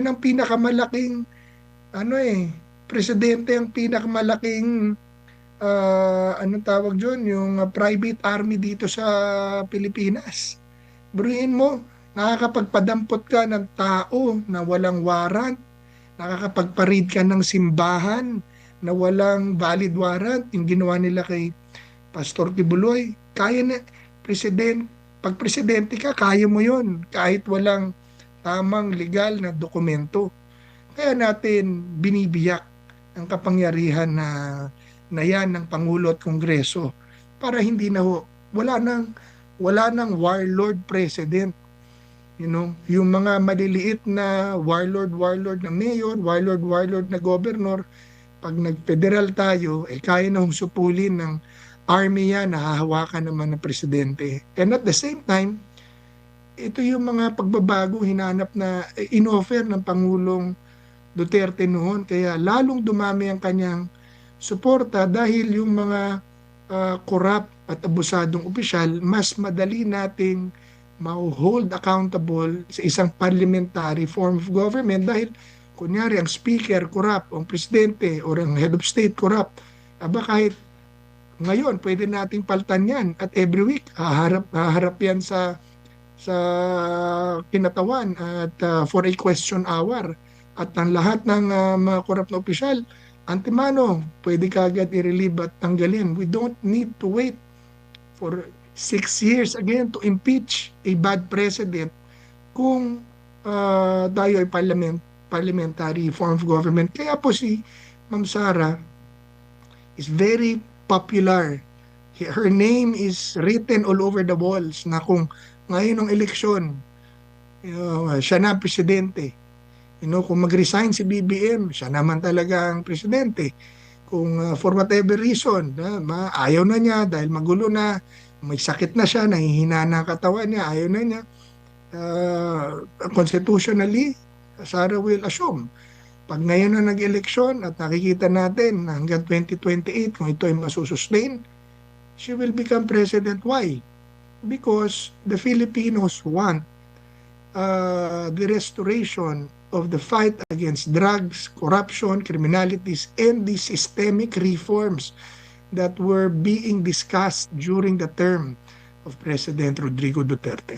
Yun ang pinakamalaking, ano presidente ang pinakamalaking, anong tawag dyan, yung private army dito sa Pilipinas. Buruin mo, nakakapagpadampot ka ng tao na walang warrant, nakakapagparid ka ng simbahan na walang valid warrant, yung ginawa nila kay Pastor Tibuloy. Kaya na, president, pag presidente ka, kaya mo yon kahit walang tamang legal na dokumento. Kaya natin binibiyak ang kapangyarihan na yan ng Pangulo at Kongreso para hindi na wala nang warlord president. Yung mga maliliit na warlord na mayor, warlord na governor, pag nag-federal tayo, kaya na supulin ng army yan, nahahawakan naman ng presidente. And at the same time, ito yung mga pagbabago hinanap na in-offer ng Pangulong Duterte noon. Kaya lalong dumami ang kanyang suporta dahil yung mga corrupt at abusadong opisyal, mas madali nating ma-hold accountable sa isang parliamentary form of government dahil kunyari ang speaker corrupt, ang presidente or ang head of state corrupt. Kahit ngayon pwede nating paltan yan at every week haharap yan sa kinatawan at for a question hour. At ang lahat ng mga korap na opisyal, antemano, pwede kagad i-relieve at tanggalin. We don't need to wait for 6 years again to impeach a bad president kung tayo ay parliamentary form of government. Kaya po si Ma'am Sara is very popular. Her name is written all over the walls na kung ngayon ng eleksyon, siya na ang presidente. Kung mag-resign si BBM, siya naman talaga ang presidente. Kung for whatever reason, ayaw na niya dahil magulo na, may sakit na siya, nahihina na ang katawan niya, ayaw na niya, constitutionally, Sara will assume. Pag ngayon na nag-eleksyon at nakikita natin na hanggang 2028, kung ito ay masusustain, she will become president. Why? Because the Filipinos want the restoration of the fight against drugs, corruption, criminalities, and the systemic reforms that were being discussed during the term of President Rodrigo Duterte.